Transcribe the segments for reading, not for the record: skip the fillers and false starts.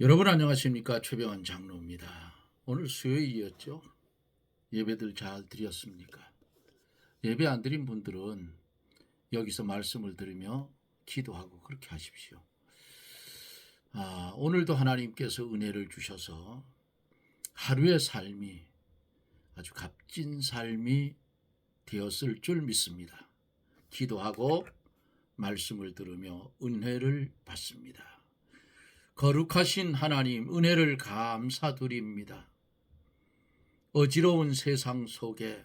여러분 안녕하십니까? 최병환 장로입니다. 오늘 수요일이었죠? 예배들 잘 드렸습니까? 예배 안 드린 분들은 여기서 말씀을 들으며 기도하고 그렇게 하십시오. 오늘도 하나님께서 은혜를 주셔서 하루의 삶이 아주 값진 삶이 되었을 줄 믿습니다. 기도하고 말씀을 들으며 은혜를 받습니다. 거룩하신 하나님, 은혜를 감사드립니다. 어지러운 세상 속에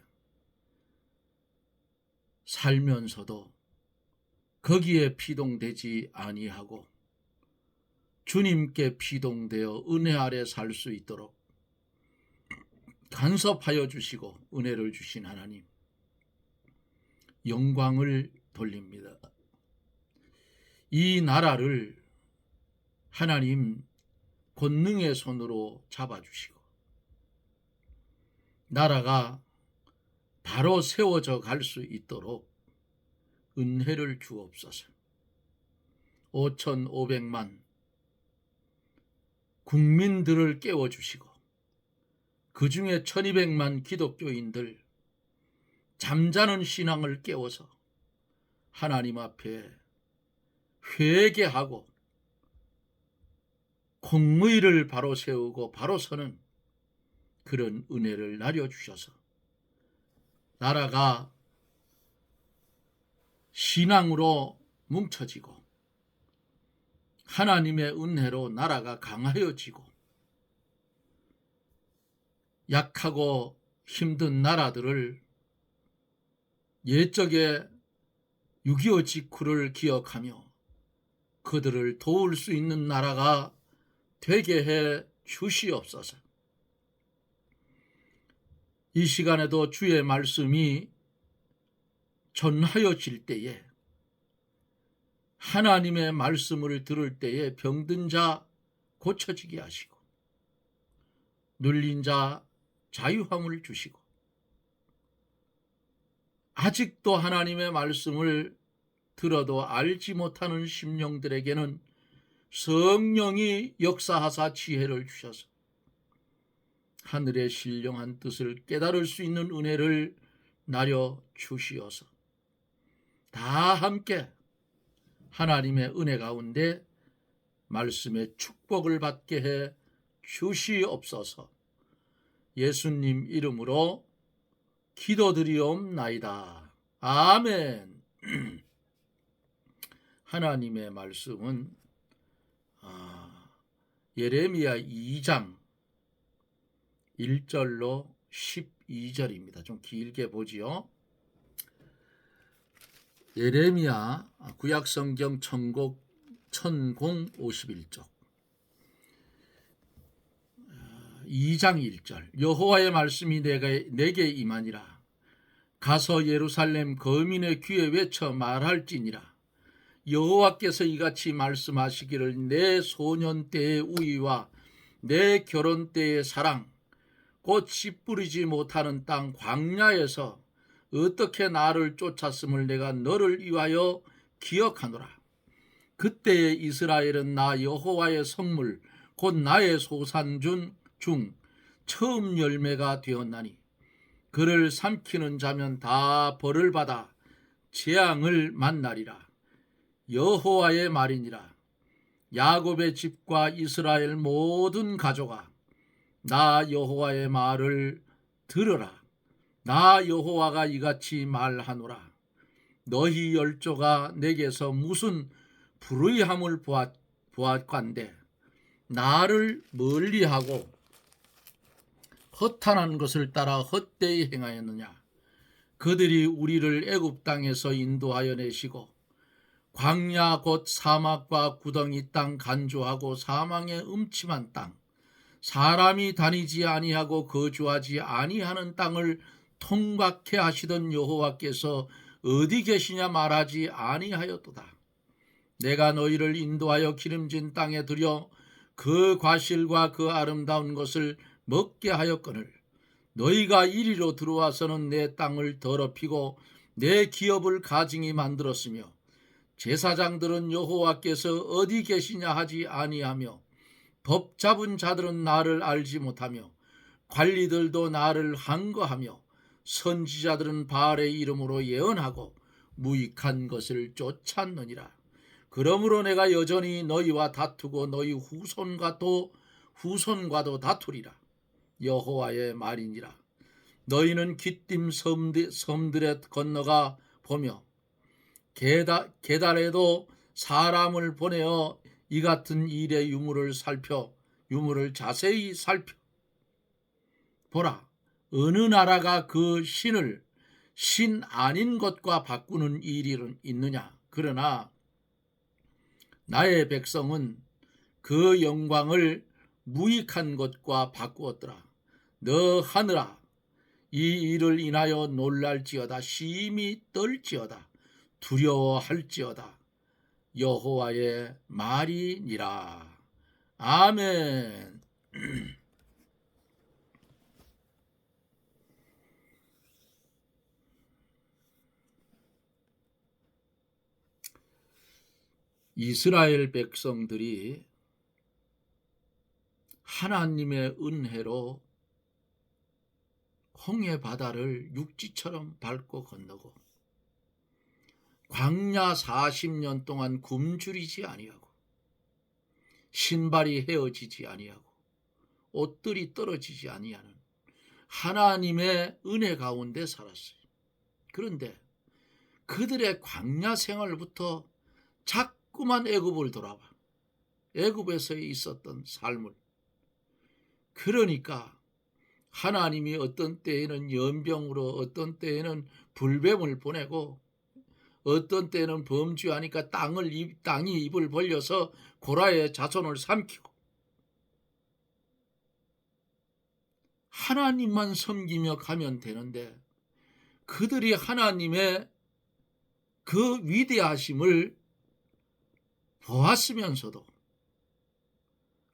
살면서도 거기에 피동되지 아니하고 주님께 피동되어 은혜 아래 살 수 있도록 간섭하여 주시고 은혜를 주신 하나님, 영광을 돌립니다. 이 나라를 하나님 권능의 손으로 잡아주시고 나라가 바로 세워져 갈 수 있도록 은혜를 주옵소서. 5,500만 국민들을 깨워주시고 그 중에 1,200만 기독교인들 잠자는 신앙을 깨워서 하나님 앞에 회개하고 공의를 바로 세우고 바로 서는 그런 은혜를 나려주셔서 나라가 신앙으로 뭉쳐지고 하나님의 은혜로 나라가 강하여지고 약하고 힘든 나라들을 옛적의 6.25 직후를 기억하며 그들을 도울 수 있는 나라가 되게 해 주시옵소서. 이 시간에도 주의 말씀이 전하여질 때에 하나님의 말씀을 들을 때에 병든 자 고쳐지게 하시고 눌린 자 자유함을 주시고 아직도 하나님의 말씀을 들어도 알지 못하는 심령들에게는 성령이 역사하사 지혜를 주셔서 하늘의 신령한 뜻을 깨달을 수 있는 은혜를 나려 주시어서 다 함께 하나님의 은혜 가운데 말씀의 축복을 받게 해 주시옵소서. 예수님 이름으로 기도드리옵나이다. 아멘. 하나님의 말씀은 예레미야 2장 1절로 12절입니다. 좀 길게 보지요. 예레미야 구약성경 천공 51쪽 2장 1절 여호와의 말씀이 내게 임하니라. 가서 예루살렘 거민의 귀에 외쳐 말할지니라. 여호와께서 이같이 말씀하시기를 내 소년 때의 우위와 내 결혼 때의 사랑 곧 씨 뿌리지 못하는 땅 광야에서 어떻게 나를 쫓았음을 내가 너를 위하여 기억하노라. 그때에 이스라엘은 나 여호와의 성물 곧 나의 소산준 중 처음 열매가 되었나니 그를 삼키는 자면 다 벌을 받아 재앙을 만나리라. 여호와의 말이니라. 야곱의 집과 이스라엘 모든 가족아, 나 여호와의 말을 들으라. 나 여호와가 이같이 말하노라. 너희 열조가 내게서 무슨 불의함을 보았건대 나를 멀리하고 허탄한 것을 따라 헛되이 행하였느냐. 그들이 우리를 애굽 땅에서 인도하여 내시고 광야 곧 사막과 구덩이 땅 간조하고 사망의 음침한 땅 사람이 다니지 아니하고 거주하지 아니하는 땅을 통각해 하시던 여호와께서 어디 계시냐 말하지 아니하였도다. 내가 너희를 인도하여 기름진 땅에 들여 그 과실과 그 아름다운 것을 먹게 하였거늘 너희가 이리로 들어와서는 내 땅을 더럽히고 내 기업을 가증히 만들었으며 제사장들은 여호와께서 어디 계시냐 하지 아니하며 법 잡은 자들은 나를 알지 못하며 관리들도 나를 항거하며 선지자들은 바알의 이름으로 예언하고 무익한 것을 쫓았느니라. 그러므로 내가 여전히 너희와 다투고 너희 후손과도 다투리라. 여호와의 말이니라. 너희는 기띔 섬들에 건너가 보며 게달에도 사람을 보내어 이 같은 일의 유물을 자세히 살펴 보라. 어느 나라가 그 신을 신 아닌 것과 바꾸는 일이 있느냐. 그러나 나의 백성은 그 영광을 무익한 것과 바꾸었더라. 너 하늘아, 이 일을 인하여 놀랄지어다. 심히 떨지어다. 두려워할지어다. 여호와의 말이니라. 아멘. 이스라엘 백성들이 하나님의 은혜로 홍해 바다를 육지처럼 밟고 건너고 광야 40년 동안 굶주리지 아니하고 신발이 헤어지지 아니하고 옷들이 떨어지지 아니하는 하나님의 은혜 가운데 살았어요. 그런데 그들의 광야 생활부터 자꾸만 애굽을 돌아봐. 애굽에서 있었던 삶을. 그러니까 하나님이 어떤 때에는 연병으로, 어떤 때에는 불뱀을 보내고, 어떤 때는 범죄하니까 땅이 입을 벌려서 고라의 자손을 삼키고, 하나님만 섬기며 가면 되는데 그들이 하나님의 그 위대하심을 보았으면서도,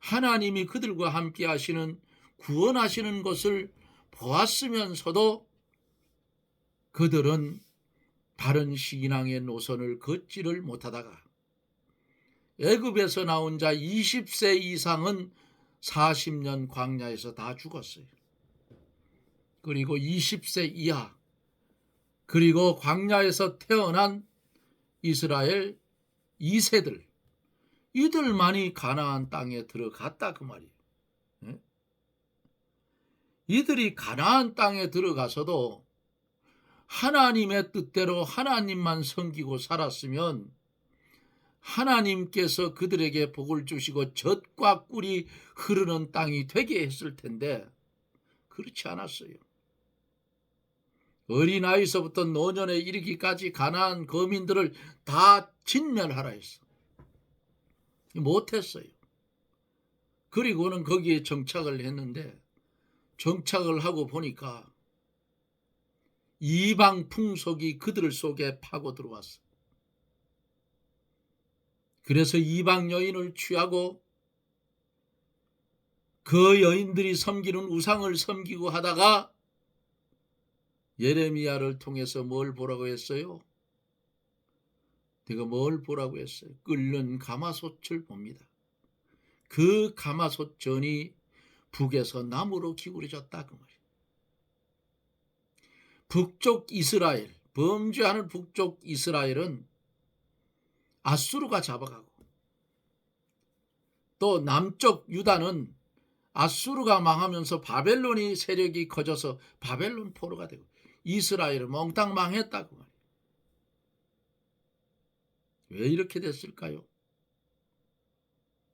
하나님이 그들과 함께 하시는 구원하시는 것을 보았으면서도 그들은 바른 신앙의 노선을 걷지를 못하다가 애굽에서 나온 자 20세 이상은 40년 광야에서 다 죽었어요. 그리고 20세 이하, 그리고 광야에서 태어난 이스라엘 2세들, 이들만이 가나안 땅에 들어갔다 그 말이에요. 이들이 가나안 땅에 들어가서도 하나님의 뜻대로 하나님만 섬기고 살았으면 하나님께서 그들에게 복을 주시고 젖과 꿀이 흐르는 땅이 되게 했을 텐데 그렇지 않았어요. 어린아이서부터 노년에 이르기까지 가나안 거민들을 다 진멸하라 했어. 못했어요. 그리고는 거기에 정착을 했는데, 정착을 하고 보니까 이방 풍속이 그들 속에 파고 들어왔어. 그래서 이방 여인을 취하고 그 여인들이 섬기는 우상을 섬기고 하다가 예레미야를 통해서 뭘 보라고 했어요? 내가 뭘 보라고 했어요? 끓는 가마솥을 봅니다. 그 가마솥 전이 북에서 남으로 기울어졌다 그 말이에요. 북쪽 이스라엘, 범죄하는 북쪽 이스라엘은 아수르가 잡아가고, 또 남쪽 유다는 아수르가 망하면서 바벨론이 세력이 커져서 바벨론 포로가 되고, 이스라엘은 몽땅 망했다 그 말이에요. 왜 이렇게 됐을까요?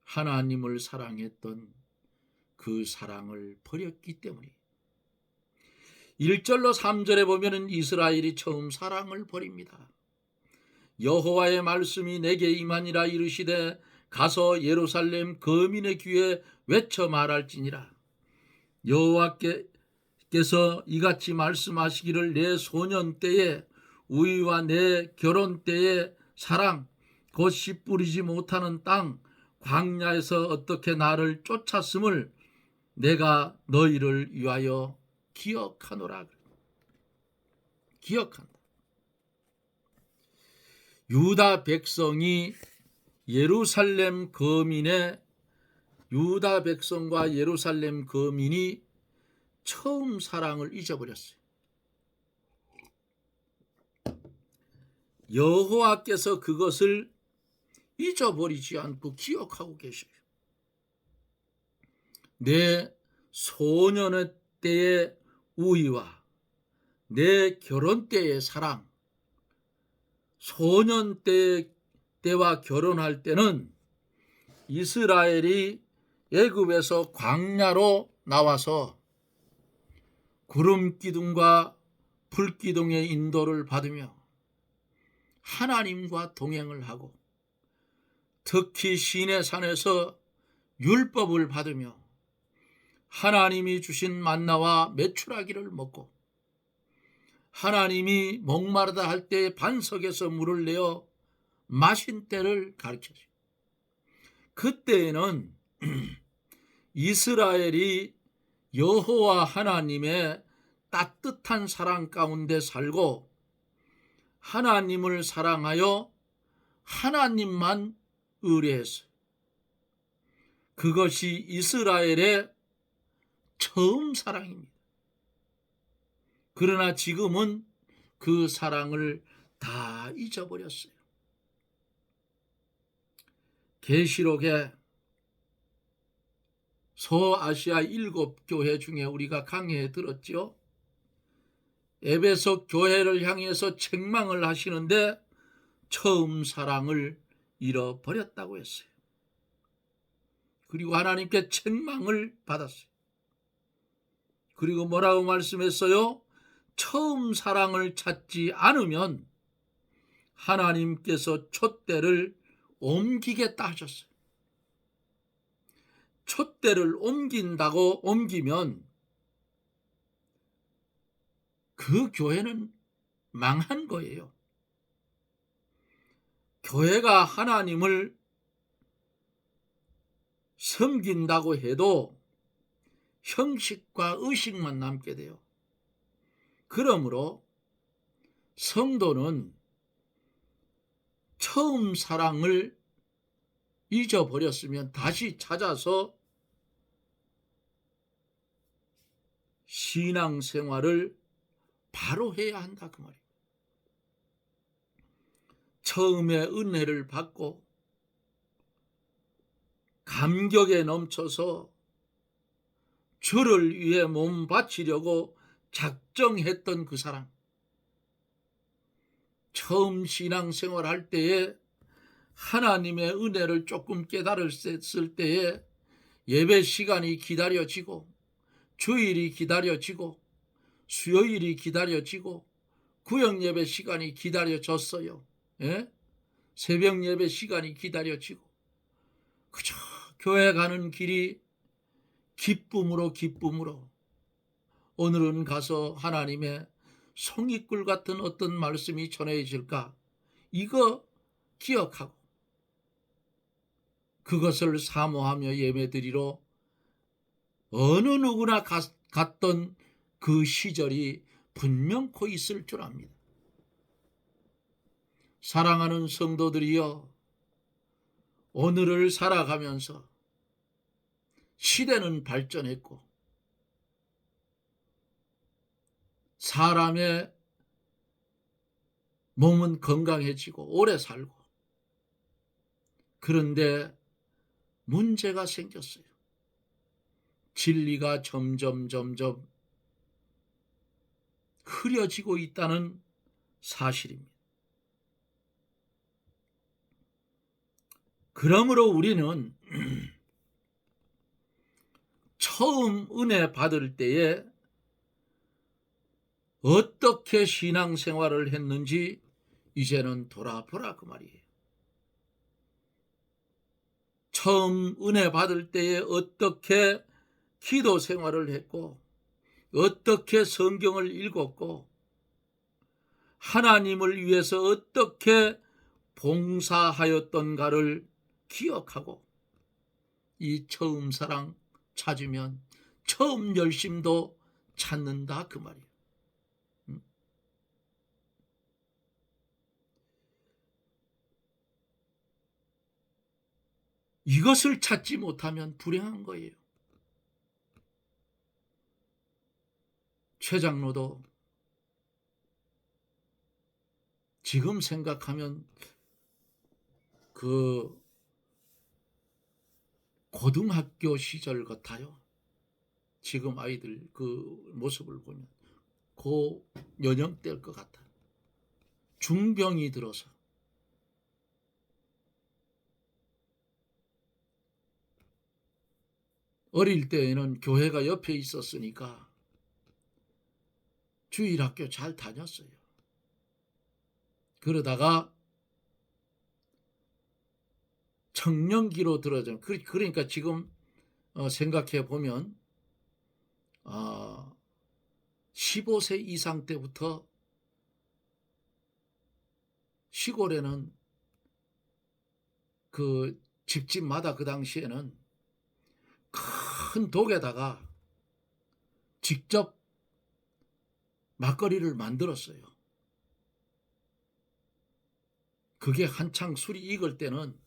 하나님을 사랑했던 그 사랑을 버렸기 때문이에요. 1절로 3절에 보면은 이스라엘이 처음 사랑을 버립니다. 여호와의 말씀이 내게 임하니라. 이르시되 가서 예루살렘 거민의 귀에 외쳐 말할지니라. 여호와께서 이같이 말씀하시기를 내 소년 때에 우위와 내 결혼 때의 사랑, 곧 씨 뿌리지 못하는 땅 광야에서 어떻게 나를 쫓았음을 내가 너희를 위하여 기억하노라. 기억한다. 유다 백성이 예루살렘 거민의 유다 백성과 예루살렘 거민이 처음 사랑을 잊어버렸어요. 여호와께서 그것을 잊어버리지 않고 기억하고 계셔요. 내 소년의 때의 우위와 내 결혼 때의 사랑, 소년 때와 결혼할 때는 이스라엘이 애굽에서 광야로 나와서 구름 기둥과 불 기둥의 인도를 받으며 하나님과 동행을 하고 특히 시내산에서 율법을 받으며 하나님이 주신 만나와 메추라기를 먹고 하나님이 목마르다 할 때 반석에서 물을 내어 마신 때를 가르쳐줘요. 그때에는 이스라엘이 여호와 하나님의 따뜻한 사랑 가운데 살고 하나님을 사랑하여 하나님만 의뢰했어요. 그것이 이스라엘의 처음 사랑입니다. 그러나 지금은 그 사랑을 다 잊어버렸어요. 계시록에 서아시아 7교회 중에 우리가 강의에 들었죠. 에베소 교회를 향해서 책망을 하시는데 처음 사랑을 잃어버렸다고 했어요. 그리고 하나님께 책망을 받았어요. 그리고 뭐라고 말씀했어요? 처음 사랑을 찾지 않으면 하나님께서 촛대를 옮기겠다 하셨어요. 촛대를 옮기면 그 교회는 망한 거예요. 교회가 하나님을 섬긴다고 해도 형식과 의식만 남게 돼요. 그러므로 성도는 처음 사랑을 잊어버렸으면 다시 찾아서 신앙생활을 바로 해야 한다 그 말이에요. 처음에 은혜를 받고 감격에 넘쳐서 주를 위해 몸 바치려고 작정했던 그 사랑, 처음 신앙생활 할 때에 하나님의 은혜를 조금 깨달았을 때에 예배 시간이 기다려지고 주일이 기다려지고 수요일이 기다려지고 구역 예배 시간이 기다려졌어요. 예? 새벽 예배 시간이 기다려지고 그저 교회 가는 길이 기쁨으로 오늘은 가서 하나님의 송이꿀 같은 어떤 말씀이 전해질까 이거 기억하고 그것을 사모하며 예배드리러 어느 누구나 갔던 그 시절이 분명코 있을 줄 압니다. 사랑하는 성도들이여, 오늘을 살아가면서 시대는 발전했고 사람의 몸은 건강해지고 오래 살고, 그런데 문제가 생겼어요. 진리가 점점 흐려지고 있다는 사실입니다. 그러므로 우리는 처음 은혜 받을 때에 어떻게 신앙생활을 했는지 이제는 돌아보라 그 말이에요. 처음 은혜 받을 때에 어떻게 기도 생활을 했고 어떻게 성경을 읽었고 하나님을 위해서 어떻게 봉사하였던가를 기억하고 이 처음 사랑 찾으면 처음 열심도 찾는다 그 말이에요. 이것을 찾지 못하면 불행한 거예요. 최 장로도 지금 생각하면 그 고등학교 시절 같아요. 지금 아이들 그 모습을 보면 고 연령대일 것 같아요. 중병이 들어서 어릴 때에는 교회가 옆에 있었으니까 주일학교 잘 다녔어요. 그러다가 청년기로 들어져. 그러니까 지금 생각해 보면 15세 이상 때부터 시골에는 그 집집마다 그 당시에는 큰 독에다가 직접 막걸리를 만들었어요. 그게 한창 술이 익을 때는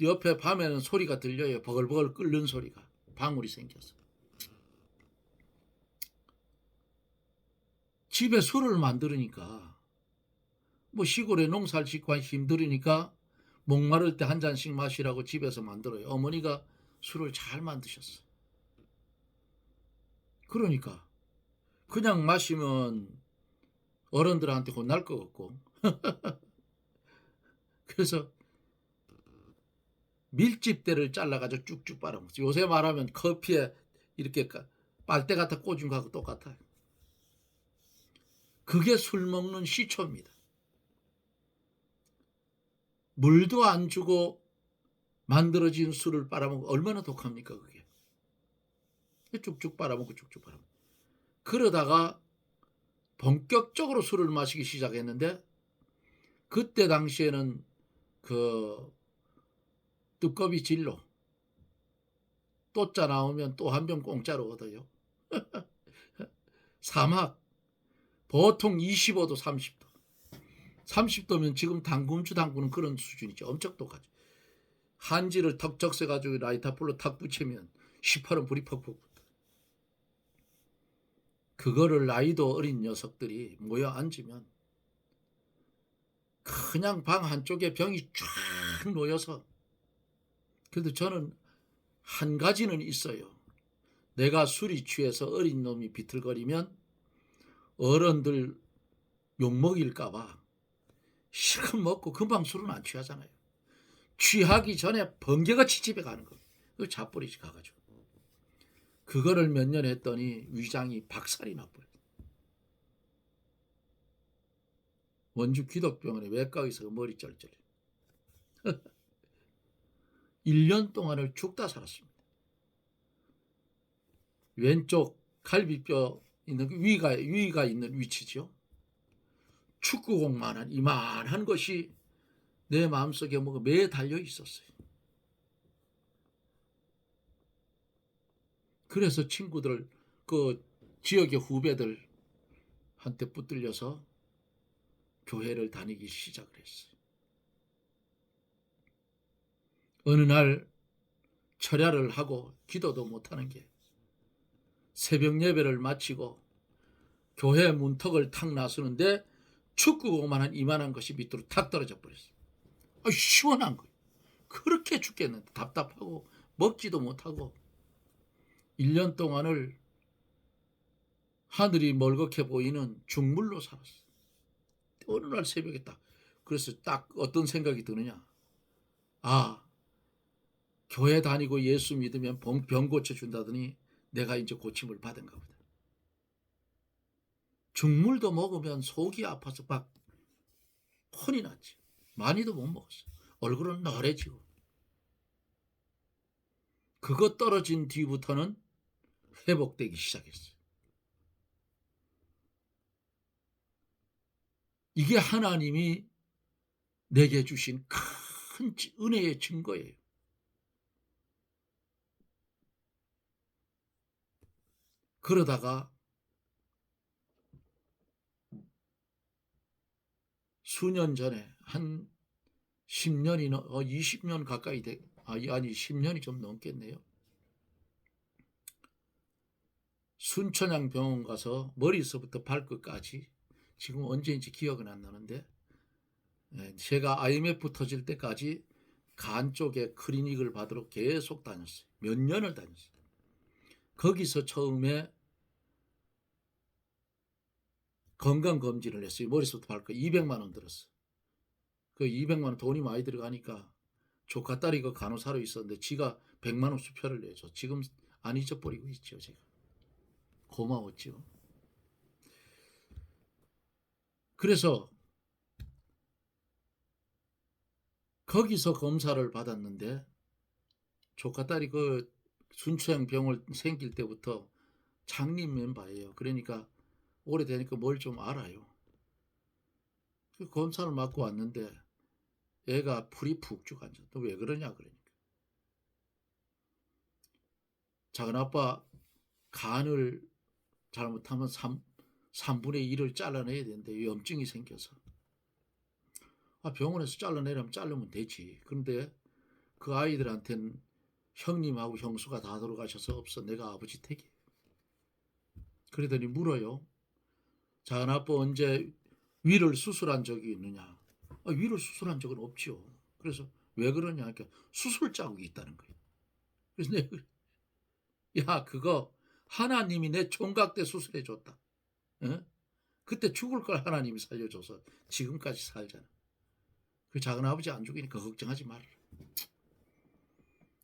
옆에 밤에는 소리가 들려요. 버글버글 끓는 소리가. 방울이 생겼어. 집에 술을 만들으니까 뭐 시골에 농사를 짓고 힘들으니까 목마를 때 한 잔씩 마시라고 집에서 만들어요. 어머니가 술을 잘 만드셨어. 그러니까 그냥 마시면 어른들한테 혼날 것 같고 그래서 밀집대를 잘라가지고 쭉쭉 빨아먹지. 요새 말하면 커피에 이렇게 빨대 갖다 꽂은 거하고 똑같아요. 그게 술 먹는 시초입니다. 물도 안 주고 만들어진 술을 빨아먹으면 얼마나 독합니까 그게. 쭉쭉 빨아먹고 쭉쭉 빨아먹고. 그러다가 본격적으로 술을 마시기 시작했는데 그때 당시에는 그 두꺼비 진로 또짜 나오면 또 한 병 공짜로 얻어요. 사막 보통 25도 30도 30도면 지금 당근주 담그는 그런 수준이죠. 엄청 똑같죠. 한지를 턱 적셔가지고 라이터불로 탁 붙이면 18원 불이 퍽퍽 붙어. 그거를 나이도 어린 녀석들이 모여 앉으면 그냥 방 한쪽에 병이 쫙 놓여서. 그래도 저는 한 가지는 있어요. 내가 술이 취해서 어린 놈이 비틀거리면 어른들 욕먹일까봐 실컷 먹고 금방 술은 안 취하잖아요. 취하기 전에 번개같이 집에 가는 거예요. 그 잡버리지 가가지고. 그거를 몇 년 했더니 위장이 박살이 나버려요. 원주 기독병원에 외과의사가 머리 쩔쩔. 1년 동안을 죽다 살았습니다. 왼쪽 갈비뼈 있는 위가 있는 위치죠. 축구공만한 이만한 것이 내 마음속에 뭐가 매에 달려 있었어요. 그래서 친구들 그 지역의 후배들한테 붙들려서 교회를 다니기 시작을 했어요. 어느 날 철야를 하고 기도도 못하는 게 새벽 예배를 마치고 교회 문턱을 탁 나서는데 축구공만한 이만한 것이 밑으로 탁 떨어져 버렸어요. 시원한 거예요. 그렇게 죽겠는데 답답하고 먹지도 못하고 1년 동안을 하늘이 멀겋게 보이는 죽물로 살았어요. 어느 날 새벽에 그래서 딱 어떤 생각이 드느냐. 교회 다니고 예수 믿으면 병 고쳐준다더니 내가 이제 고침을 받은가 보다. 죽물도 먹으면 속이 아파서 막 혼이 났지. 많이도 못 먹었어. 얼굴은 노래지고. 그거 떨어진 뒤부터는 회복되기 시작했어요. 이게 하나님이 내게 주신 큰 은혜의 증거예요. 그러다가 수년 전에 한 10년이 20년 가까이 아니 10년이 좀 넘겠네요. 순천향 병원 가서 머리서부터 발끝까지 지금 언제인지 기억은 안 나는데 제가 IMF 터질 때까지 간 쪽에 클리닉을 받으러 계속 다녔어요. 몇 년을 다녔어요. 거기서 처음에 건강검진을 했어요. 머리서부터 발끝 200만 원 들었어요. 그 200만 원 돈이 많이 들어가니까 조카 딸이 그 간호사로 있었는데 지가 100만 원 수표를 내줘. 지금 안 잊어버리고 있죠. 제가 고마웠죠. 그래서 거기서 검사를 받았는데 조카 딸이 그 순천향 병을 생길 때부터 창립 멤버예요. 그러니까 오래되니까 뭘 좀 알아요. 그 검사를 맡고 왔는데 애가 풀이 푹 쭉 앉아. 너 왜 그러냐 그러니까. 작은아빠 간을 잘못하면 3분의 1을 잘라내야 되는데 염증이 생겨서. 병원에서 잘라내려면 자르면 되지. 그런데 그 아이들한테는 형님하고 형수가 다 돌아가셔서 없어. 내가 아버지 댁이. 그러더니 물어요. 작은아빠 언제 위를 수술한 적이 있느냐. 위를 수술한 적은 없죠. 그래서 왜 그러냐 하니까 수술 자국이 있다는 거예요. 그래서 내가 야 그거 하나님이 내 총각 때 수술해 줬다. 어? 그때 죽을 걸 하나님이 살려줘서 지금까지 살잖아. 그 작은아버지 안 죽이니까 걱정하지 말아라.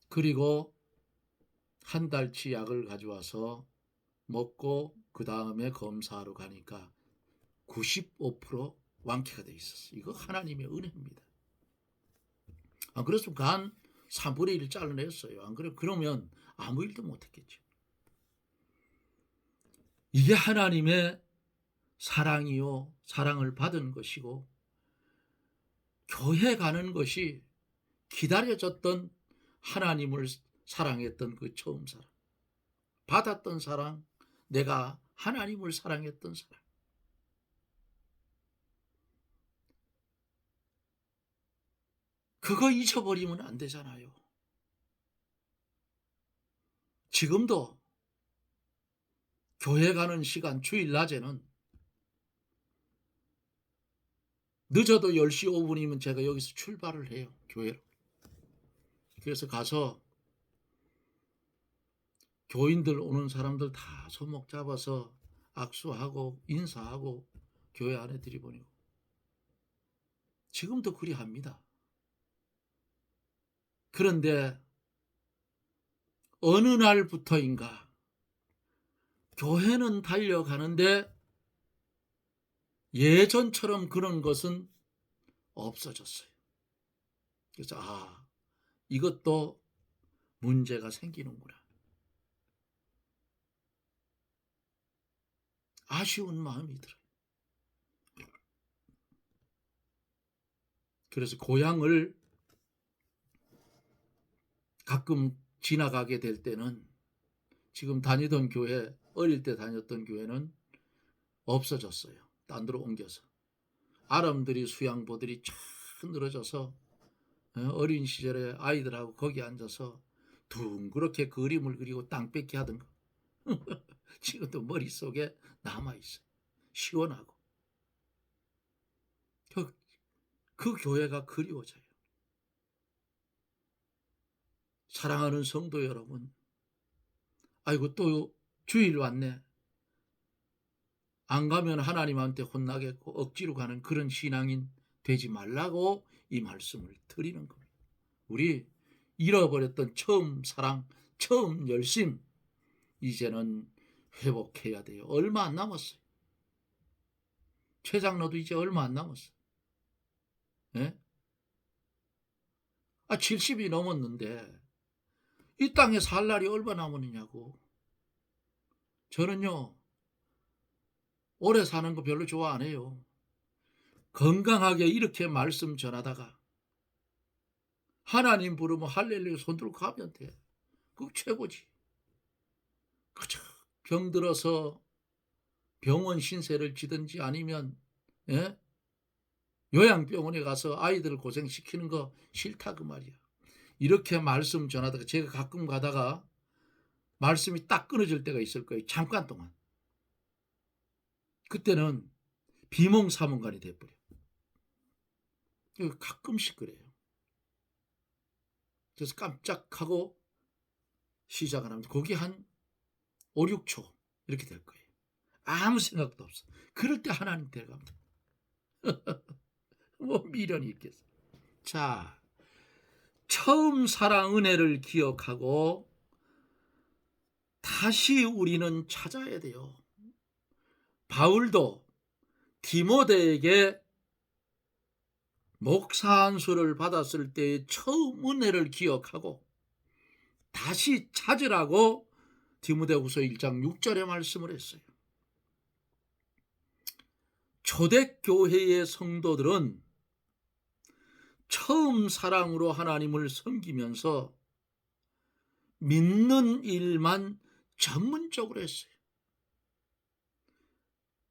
그리고 한 달치 약을 가져와서 먹고 그 다음에 검사하러 가니까 95% 완쾌가 돼 있었어. 이거 하나님의 은혜입니다. 안 그랬으면 간 3분의 1을 잘라냈어요. 안 그래? 그러면 아무 일도 못했겠죠. 이게 하나님의 사랑이요. 사랑을 받은 것이고 교회 가는 것이 기다려졌던 하나님을 사랑했던 그 처음 사랑. 받았던 사랑, 내가 하나님을 사랑했던 사랑. 그거 잊어버리면 안 되잖아요. 지금도 교회 가는 시간 주일 낮에는 늦어도 10시 5분이면 제가 여기서 출발을 해요. 교회로. 그래서 가서 교인들 오는 사람들 다 손목 잡아서 악수하고 인사하고 교회 안에 들이보내고 지금도 그리 합니다. 그런데 어느 날부터인가 교회는 달려가는데 예전처럼 그런 것은 없어졌어요. 그래서 이것도 문제가 생기는구나. 아쉬운 마음이 들어요. 그래서 고향을 가끔 지나가게 될 때는 지금 다니던 교회, 어릴 때 다녔던 교회는 없어졌어요. 딴 데로 옮겨서. 아람들이 수양보들이 쫙 늘어져서 어린 시절에 아이들하고 거기 앉아서 둥그렇게 그림을 그리고 땅 뺏기 하던 거. 지금도 머릿속에 남아있어요. 시원하고. 그 교회가 그리워져요. 사랑하는 성도 여러분, 아이고 또 주일 왔네. 안 가면 하나님한테 혼나겠고 억지로 가는 그런 신앙인 되지 말라고 이 말씀을 드리는 겁니다. 우리 잃어버렸던 처음 사랑, 처음 열심 이제는 회복해야 돼요. 얼마 안 남았어요. 최장로도 이제 얼마 안 남았어요. 예? 70이 넘었는데 이 땅에 살 날이 얼마 남았느냐고. 저는요 오래 사는 거 별로 좋아 안 해요. 건강하게 이렇게 말씀 전하다가 하나님 부르면 할렐루야 손들고 가면 돼. 그거 최고지. 그저 병들어서 병원 신세를 지든지 아니면 예? 요양병원에 가서 아이들 고생시키는 거 싫다 그 말이야. 이렇게 말씀 전하다가 제가 가끔 가다가 말씀이 딱 끊어질 때가 있을 거예요. 잠깐 동안. 그때는 비몽사몽간이 돼버려. 가끔씩 그래요. 그래서 깜짝하고 시작을 하면 거기 한 5, 6초 이렇게 될 거예요. 아무 생각도 없어. 그럴 때 하나님 데려갑니다. 뭐 미련이 있겠어. 자, 처음 사랑 은혜를 기억하고 다시 우리는 찾아야 돼요. 바울도 디모데에게 목사 안수를 받았을 때의 처음 은혜를 기억하고 다시 찾으라고 디모데후서 1장 6절에 말씀을 했어요. 초대교회의 성도들은 처음 사랑으로 하나님을 섬기면서 믿는 일만 전문적으로 했어요.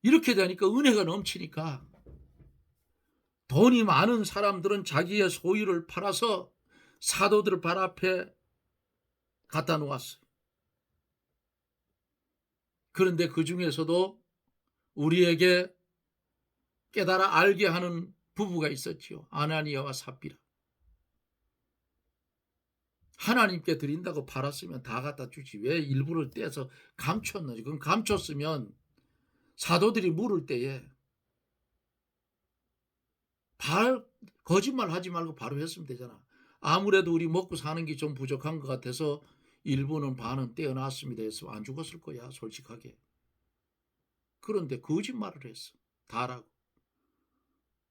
이렇게 되니까 은혜가 넘치니까 돈이 많은 사람들은 자기의 소유를 팔아서 사도들 발 앞에 갖다 놓았어요. 그런데 그 중에서도 우리에게 깨달아 알게 하는 부부가 있었지요. 아나니아와 삽비라. 하나님께 드린다고 팔았으면 다 갖다 주지 왜 일부를 떼서 감췄는지. 그럼 감췄으면 사도들이 물을 때에 거짓말 하지 말고 바로 했으면 되잖아. 아무래도 우리 먹고 사는 게 좀 부족한 것 같아서 일부는 반은 떼어놨습니다 해서 안 죽었을 거야 솔직하게. 그런데 거짓말을 했어. 다라고.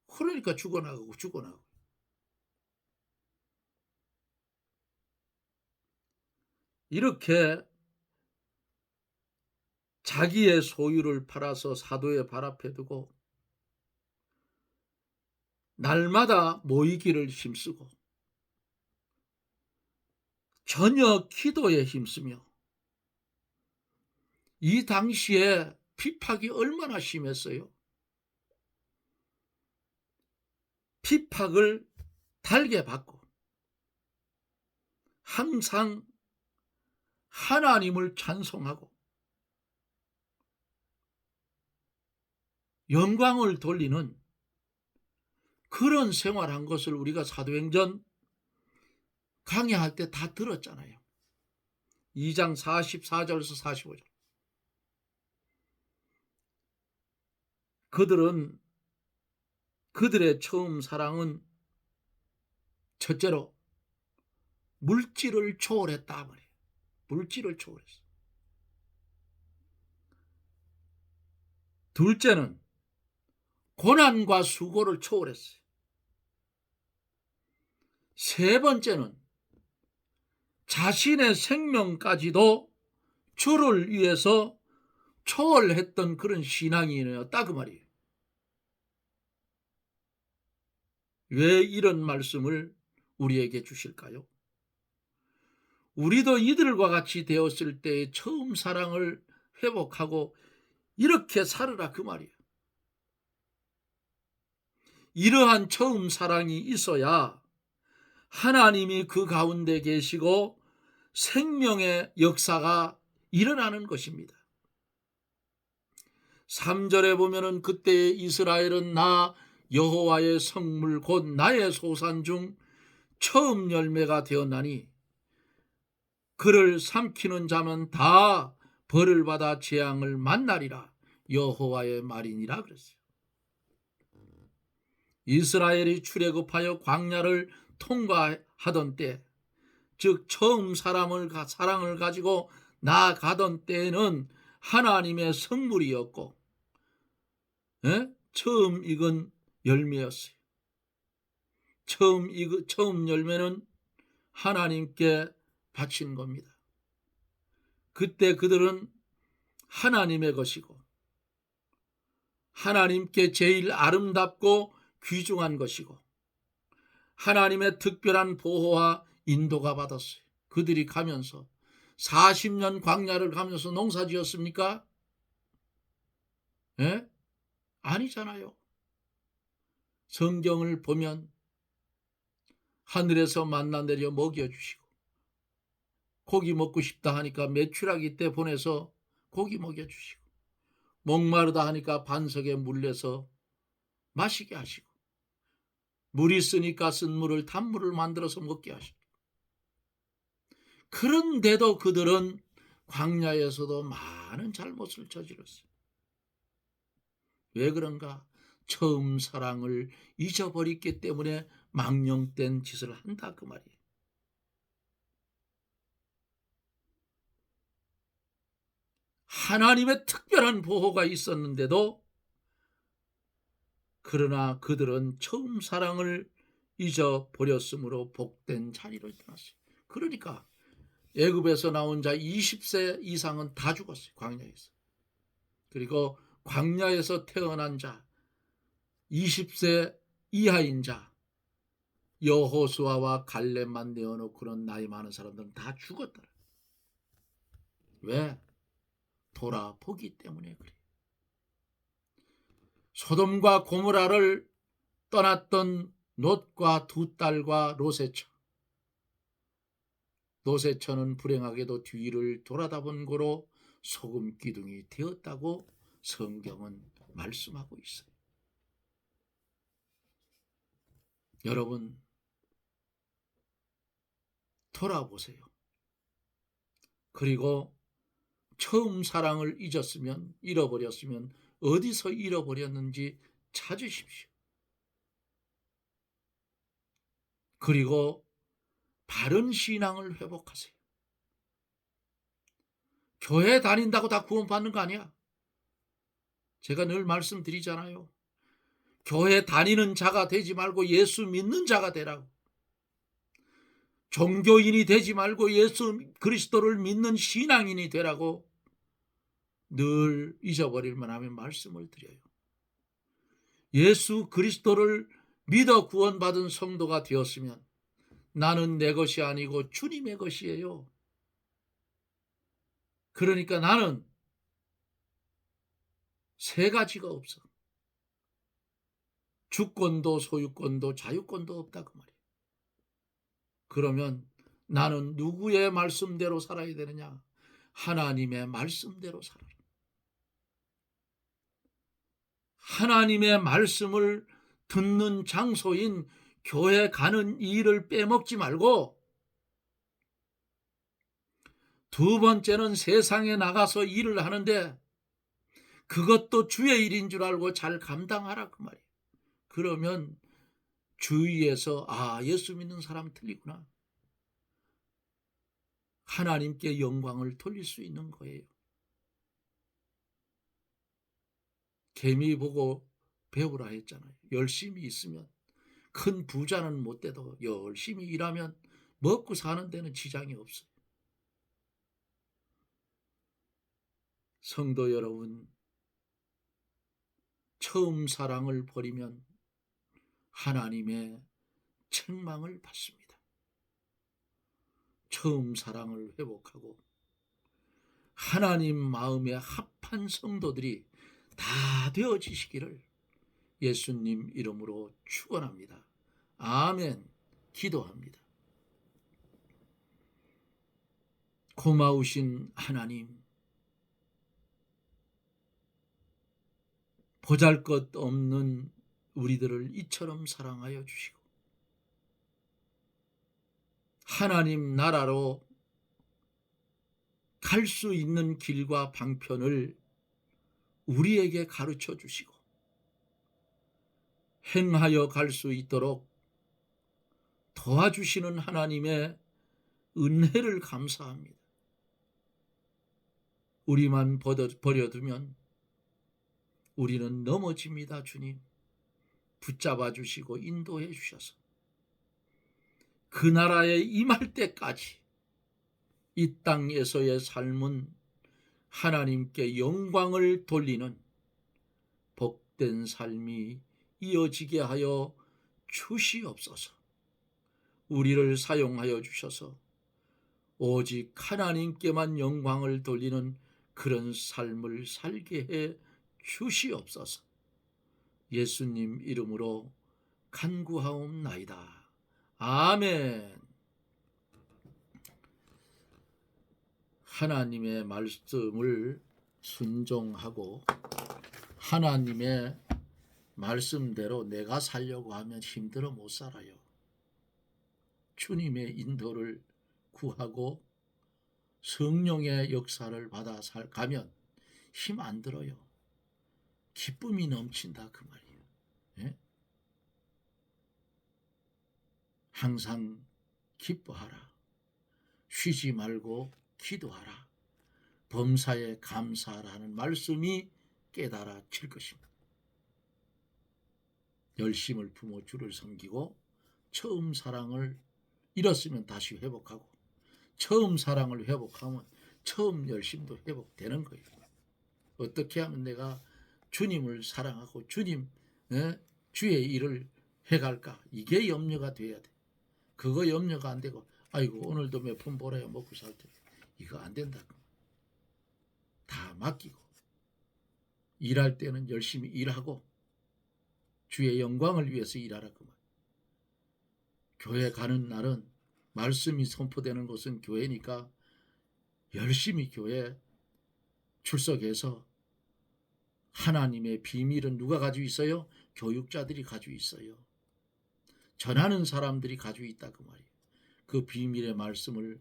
그러니까 죽어나가고. 이렇게 자기의 소유를 팔아서 사도의 발 앞에 두고 날마다 모이기를 힘쓰고 저녁 기도에 힘쓰며 이 당시에 핍박이 얼마나 심했어요. 핍박을 달게 받고 항상 하나님을 찬송하고 영광을 돌리는 그런 생활한 것을 우리가 사도행전 강의할 때 다 들었잖아요. 2장 44절에서 45절. 그들의 처음 사랑은 첫째로 물질을 초월했다 말이에요. 물질을 초월했어. 둘째는 고난과 수고를 초월했어요. 세 번째는 자신의 생명까지도 주를 위해서 초월했던 그런 신앙이었다 그 말이에요. 왜 이런 말씀을 우리에게 주실까요? 우리도 이들과 같이 되었을 때의 처음 사랑을 회복하고 이렇게 살으라 그 말이에요. 이러한 처음 사랑이 있어야 하나님이 그 가운데 계시고 생명의 역사가 일어나는 것입니다. 3절에 보면은 그때 이스라엘은 나 여호와의 성물 곧 나의 소산 중 처음 열매가 되었나니 그를 삼키는 자는 다 벌을 받아 재앙을 만나리라 여호와의 말이니라 그랬어요. 이스라엘이 출애굽하여 광야를 통과하던 때, 즉 처음 사랑을 가지고 나아가던 때에는 하나님의 선물이었고 처음 익은 열매였어요. 처음 열매는 하나님께 바친 겁니다. 그때 그들은 하나님의 것이고 하나님께 제일 아름답고 귀중한 것이고 하나님의 특별한 보호와 인도가 받았어요. 그들이 가면서 40년 광야를 가면서 농사 지었습니까? 아니잖아요. 성경을 보면 하늘에서 만나 내려 먹여주시고, 고기 먹고 싶다 하니까 메추라기 때 보내서 고기 먹여주시고, 목마르다 하니까 반석에 물 내서 마시게 하시고, 물이 쓰니까 쓴 물을 단물을 만들어서 먹게 하시고, 그런데도 그들은 광야에서도 많은 잘못을 저질렀어요. 왜 그런가? 처음 사랑을 잊어버렸기 때문에 망령된 짓을 한다 그 말이에요. 하나님의 특별한 보호가 있었는데도, 그러나 그들은 처음 사랑을 잊어버렸으므로 복된 자리를 떠났어요. 그러니까 애굽에서 나온 자 20세 이상은 다 죽었어요. 광야에서. 그리고 광야에서 태어난 자 20세 이하인 자 여호수아와 갈렙만 내어놓고는 나이 많은 사람들은 다 죽었더라. 왜? 돌아보기 때문에 그래. 소돔과 고모라를 떠났던 롯과 두 딸과 노세처는 불행하게도 뒤를 돌아다본 고로 소금 기둥이 되었다고 성경은 말씀하고 있어요. 여러분, 돌아보세요. 그리고 처음 사랑을 잃어버렸으면 어디서 잃어버렸는지 찾으십시오. 그리고 바른 신앙을 회복하세요. 교회 다닌다고 다 구원받는 거 아니야. 제가 늘 말씀드리잖아요. 교회 다니는 자가 되지 말고 예수 믿는 자가 되라고. 종교인이 되지 말고 예수 그리스도를 믿는 신앙인이 되라고 늘 잊어버릴만 하면 말씀을 드려요. 예수 그리스도를 믿어 구원받은 성도가 되었으면 나는 내 것이 아니고 주님의 것이에요. 그러니까 나는 세 가지가 없어. 주권도 소유권도 자유권도 없다 그 말이에요. 그러면 나는 누구의 말씀대로 살아야 되느냐? 하나님의 말씀대로 살아라. 하나님의 말씀을 듣는 장소인 교회 가는 일을 빼먹지 말고, 두 번째는 세상에 나가서 일을 하는데 그것도 주의 일인 줄 알고 잘 감당하라 그 말이에요. 그러면 주위에서 예수 믿는 사람 틀리구나, 하나님께 영광을 돌릴 수 있는 거예요. 개미 보고 배우라 했잖아요. 열심히 있으면, 큰 부자는 못 돼도 열심히 일하면 먹고 사는 데는 지장이 없어요. 성도 여러분, 처음 사랑을 버리면 하나님의 책망을 받습니다. 처음 사랑을 회복하고 하나님 마음에 합한 성도들이 다 되어지시기를 예수님 이름으로 축원합니다. 아멘. 기도합니다. 고마우신 하나님, 보잘것없는 우리들을 이처럼 사랑하여 주시고 하나님 나라로 갈 수 있는 길과 방편을 우리에게 가르쳐 주시고 행하여 갈 수 있도록 도와주시는 하나님의 은혜를 감사합니다. 우리만 버려두면 우리는 넘어집니다. 주님, 붙잡아 주시고 인도해 주셔서 그 나라에 임할 때까지 이 땅에서의 삶은 하나님께 영광을 돌리는 복된 삶이 이어지게 하여 주시옵소서. 우리를 사용하여 주셔서 오직 하나님께만 영광을 돌리는 그런 삶을 살게 해 주시옵소서. 예수님 이름으로 간구하옵나이다. 아멘. 하나님의 말씀을 순종하고 하나님의 말씀대로 내가 살려고 하면 힘들어 못 살아요. 주님의 인도를 구하고 성령의 역사를 받아 가면 힘 안 들어요. 기쁨이 넘친다 그 말이에요. 예? 항상 기뻐하라. 쉬지 말고 기도하라. 범사에 감사하라는 말씀이 깨달아질 것입니다. 열심을 품어 주를 섬기고 처음 사랑을 잃었으면 다시 회복하고 처음 사랑을 회복하면 처음 열심도 회복되는 거예요. 어떻게 하면 내가 주님을 사랑하고 주님 주의 일을 해갈까? 이게 염려가 돼야 돼. 그거 염려가 안 되고 아이고 오늘도 몇 푼 벌어야 먹고 살 때 이거 안 된다. 다 맡기고 일할 때는 열심히 일하고 주의 영광을 위해서 일하라 그 말. 교회 가는 날은 말씀이 선포되는 곳은 교회니까 열심히 교회 출석해서 하나님의 비밀은 누가 가지고 있어요? 교육자들이 가지고 있어요. 전하는 사람들이 가지고 있다 그 말이에요. 그 비밀의 말씀을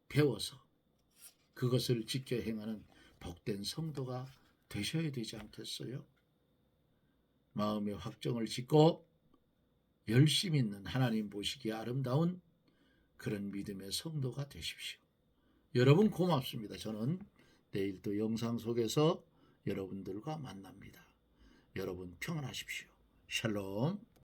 배워서 그것을 지켜 행하는 복된 성도가 되셔야 되지 않겠어요? 마음의 확정을 짓고 열심 있는 하나님 보시기에 아름다운 그런 믿음의 성도가 되십시오. 여러분 고맙습니다. 저는 내일 또 영상 속에서 여러분들과 만납니다. 여러분 평안하십시오. 샬롬.